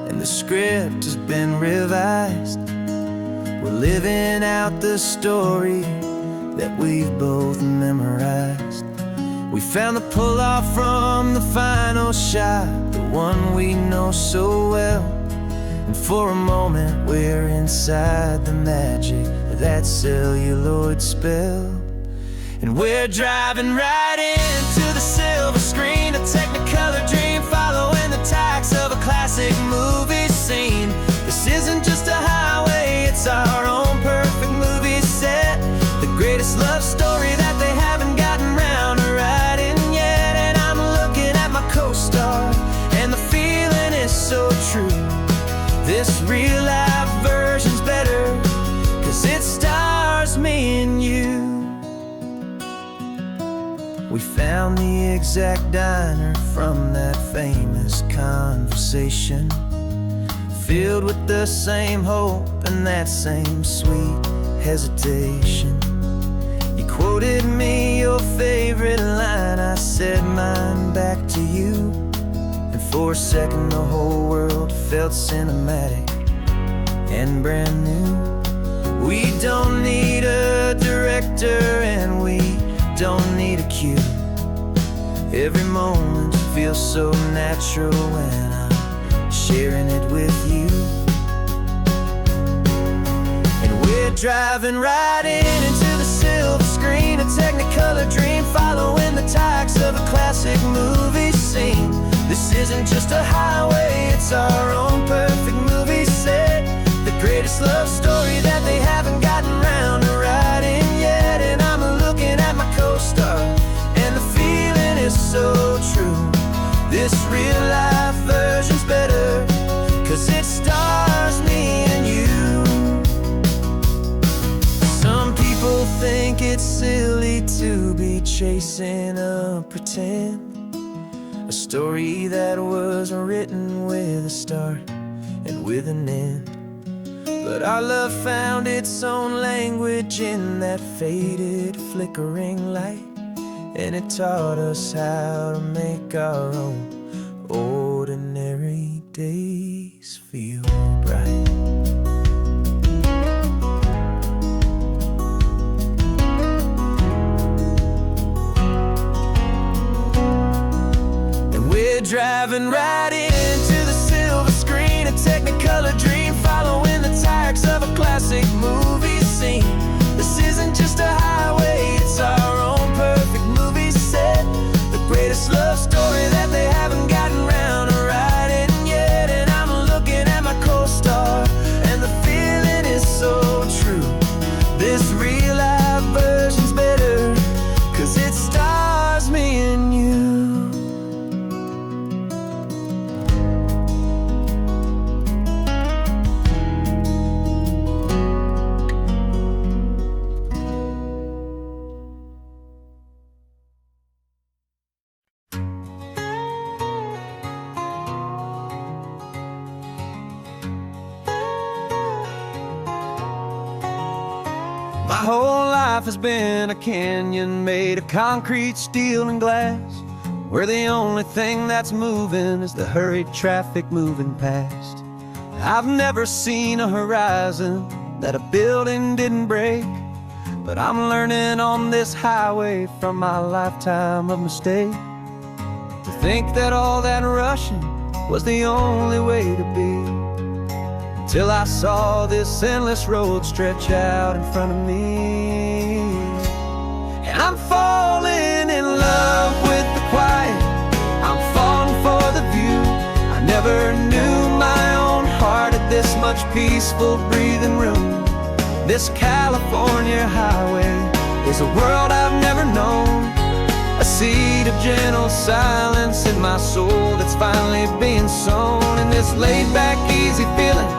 and the script has been revised. We're living out the story that we've both memorized. We found the pull-off from the final shot, the one we know so well. And for a moment we're inside the magic of that celluloid spell. And we're driving right into the silver screen, a technicolor dream, following the tacks of a classic movie scene. This isn't just a highway, it's our own perfect movie set. The greatest love story that they haven't gotten round to writing yet. And I'm looking at my co-star, and the feeling is so true. This real-life version's better, 'cause it stars me and you. We found the exact diner from that famous conversation, filled with the same hope and that same sweet hesitation. You quoted me your favorite line, I said mine back to you. And for a second the whole world felt cinematic and brand new. We don't need a director and we don't need a cue. Every moment feels so natural when I'm sharing it with you. And we're driving right into the silver screen, a technicolor dream, following the tacks of a classic movie scene. This isn't just a highway, it's our own perfect movie set. The greatest love story that they haven't gotten round to writing yet. And I'm looking at my co-star, and the feeling is so true. This real-life version's better, 'cause it stars me and you. Some people think it's silly to be chasing a pretend, a story that was written with a start and with an end. But our love found its own language in that faded, flickering light, and it taught us how to make our own ordinary days feel bright. And we're driving right into the silver screen, a technicolor dream, following the tacks of a classic movie scene. This isn't just a highway, it's our own perfect movie set. The greatest love story that they haven't gotten round to writing yet. And I'm looking at my co My whole life has been a canyon made of concrete, steel, and glass, where the only thing that's moving is the hurried traffic moving past. I've never seen a horizon that a building didn't break, but I'm learning on this highway from my lifetime of mistakes to think that all that rushing was the only way to be. Till I saw this endless road stretch out in front of me. And I'm falling in love with the quiet, I'm falling for the view. I never knew my own heart had this much peaceful breathing room. This California highway is a world I've never known, a seed of gentle silence in my soul that's finally being sown. And this laid-back, easy feeling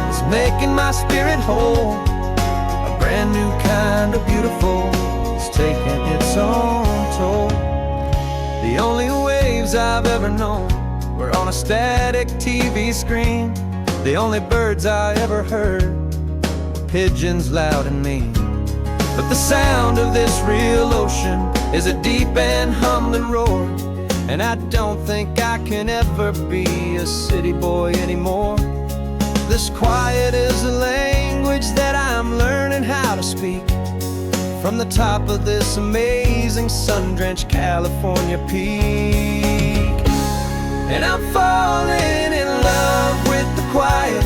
is making my spirit whole. A brand new kind of beautiful is taking its own toll. The only waves I've ever known were on a static TV screen. The only birds I ever heard were pigeons loud and mean. But the sound of this real ocean is a deep and humbling roar, and I don't think I can ever be a city boy anymore. This quiet is a language that I'm learning how to speak from the top of this amazing sun-drenched California peak. And I'm falling in love with the quiet,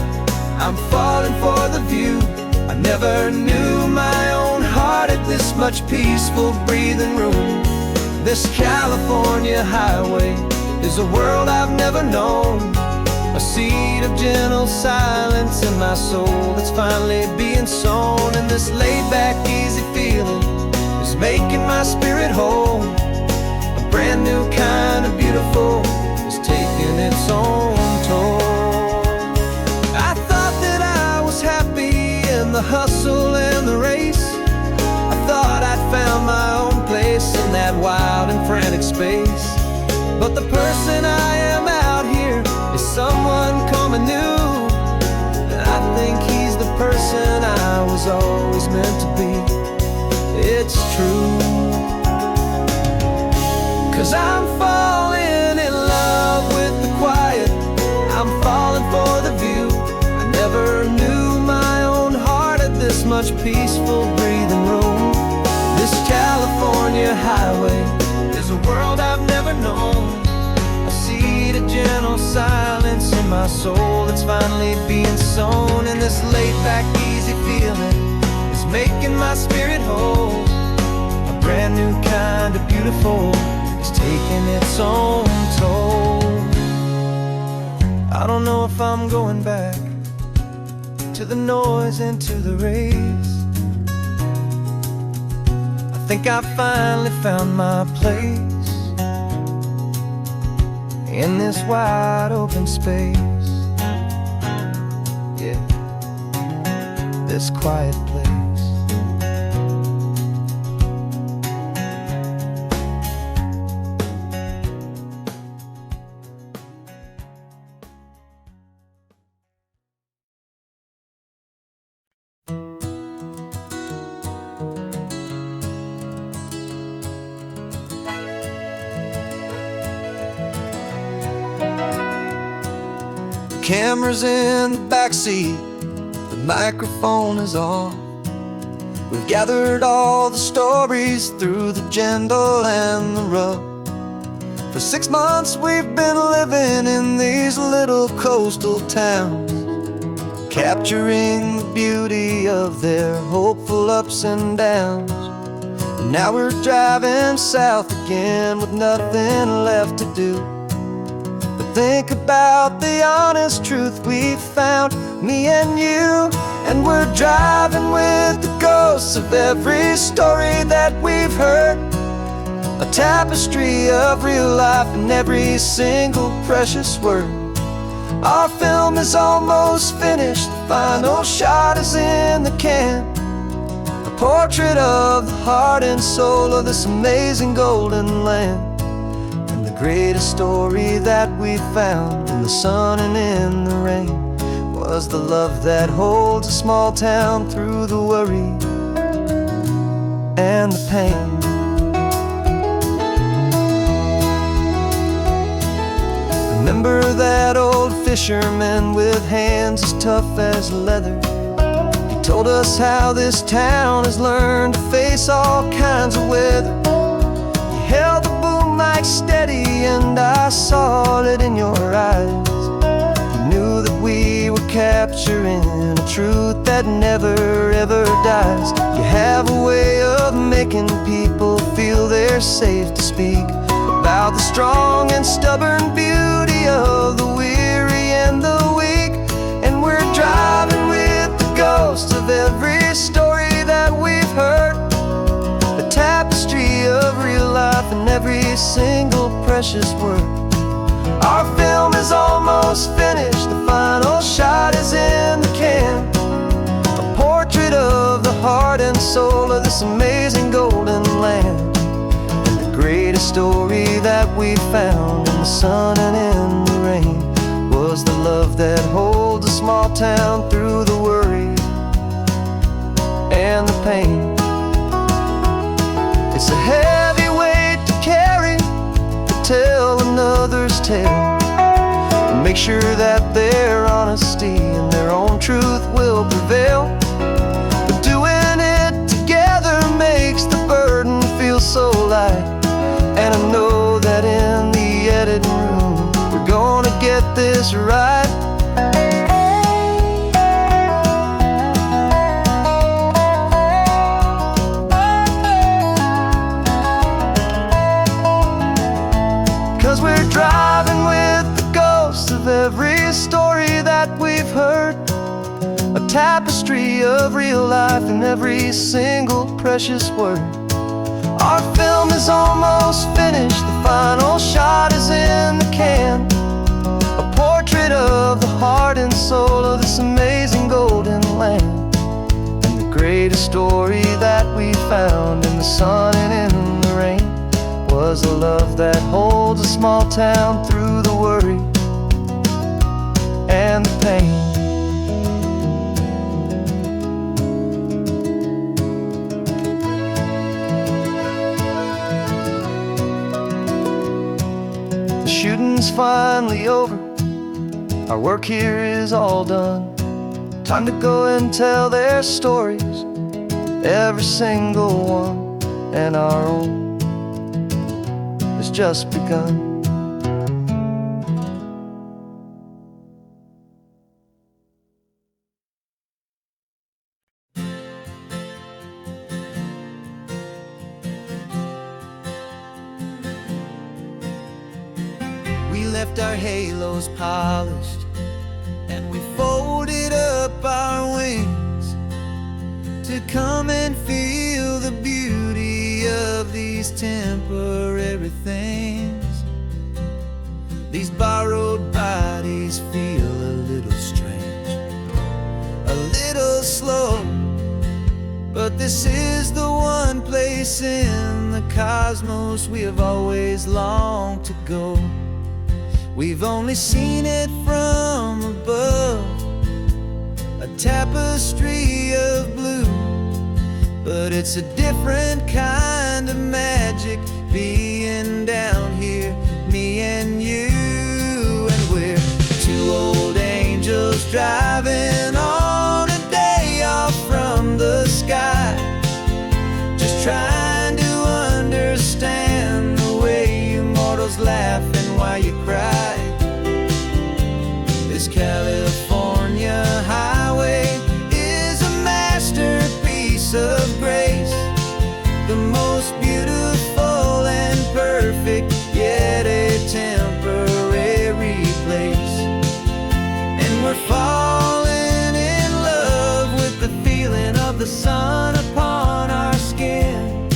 I'm falling for the view. I never knew my own heart had this much peaceful breathing room. This California highway is a world I've never known, a seed of gentle silence in my soul that's finally being sown. And this laid-back, easy feeling is making my spirit whole. A brand new kind of beautiful is taking its own toll. I thought that I was happy in the hustle and the race. I thought I'd found my own place in that wild and frantic space. But the person I am out here is someone coming new, and I think he's the person I was always meant to be. It's true, 'cause I'm falling in love with the quiet, I'm falling for the view. I never knew my own heart had this much peaceful breathing room. This California highway is a world I've never known, a seed of gentle silence in my soul that's finally being sown. And this laid-back, easy feeling is making my spirit whole. A brand new kind of beautiful is taking its own toll. I don't know if I'm going back to the noise and to the race. I think I finally found my place in this wide open space. Yeah, this quiet place. Camera's in the backseat, the microphone is on. We've gathered all the stories through the gentle and the rough. For 6 months we've been living in these little coastal towns, capturing the beauty of their hopeful ups and downs. And now we're driving south again with nothing left to do. Think about the honest truth we found, me and you. And we're driving with the ghosts of every story that we've heard, a tapestry of real life in every single precious word. Our film is almost finished, the final shot is in the can, a portrait of the heart and soul of this amazing golden land. Greatest story that we found in the sun and in the rain was the love that holds a small town through the worry and the pain. Remember that old fisherman with hands as tough as leather? He told us how this town has learned to face all kinds of weather. You held the boom mic steady and I saw it in your eyes. You knew that we were capturing a truth that never ever dies. You have a way of making people feel they're safe to speak about the strong and stubborn beauty of the weary and the weak. And we're driving with the ghosts of every story that we've heard, a tapestry of real life in every single precious word. Our film is almost finished, the final shot is in the can, a portrait of the heart and soul of this amazing golden land. Greatest story that we found in the sun and in the rain was the love that holds a small town through the worry and the pain. It's a heavy weight to carry, to tell another's tale, and make sure that their honesty and their own truth will prevail. But doing it together makes the burden feel so light. And I know that in the editing room we're gonna get this right. 'Cause we're driving with the ghosts of every story that we've heard, a tapestry of real life in every single precious word. Our film is almost finished, the final shot is in the can, a portrait of the heart and soul of this amazing golden land. And the greatest story that we found in the sun and in the rain was a love that holds a small town through the worry and the pain. Shooting's finally over, our work here is all done. Time to go and tell their stories, every single one, and our own has just begun. We left our halos polished and we folded up our wings to come and feel the beauty of these temporary things. These borrowed bodies feel a little strange, a little slow, but this is the one place in the cosmos we have always longed to go. We've only seen it from above, a tapestry of blue, but it's a different kind of magic being down here, me and you. And we're two old angels driving on a day off from the sky, just trying to understand the way you mortals laugh and why you cry. This California highway is a masterpiece of grace, the most beautiful and perfect, yet a temporary place. And we're falling in love with the feeling of the sun upon our skin,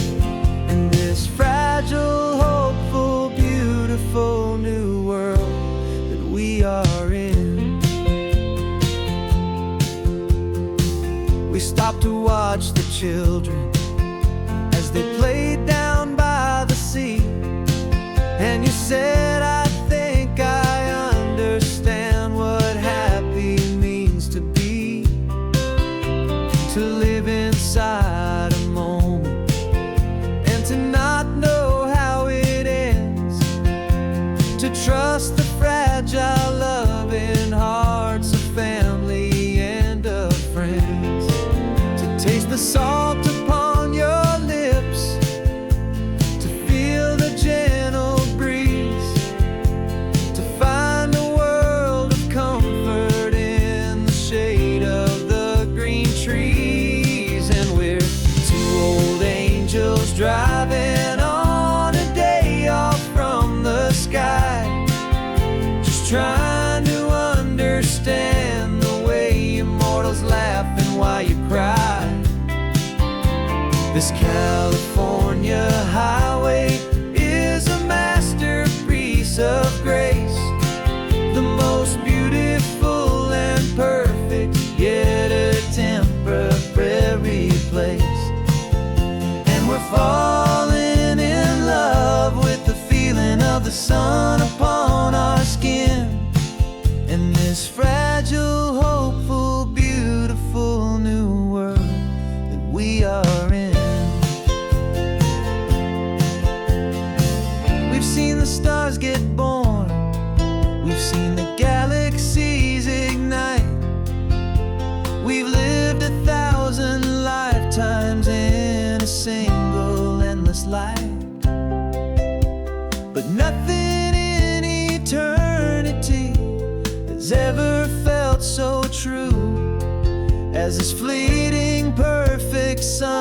and this fragile, hopeful, beautiful new world that we are in. We stopped to watch the children as they played down by the sea, and you said, I think I understand what happy means to be, to live inside a moment This California highway is a masterpiece of grace, the most beautiful and perfect, yet a temporary place. And we're falling in love with the feeling of the sun upon our skin, in this fragile, hopeful, beautiful new world that we are in. We've seen the stars get born, we've seen the galaxies ignite, we've lived 1,000 lifetimes in a single endless life. But nothing in eternity has ever felt so true as this fleeting, perfect sun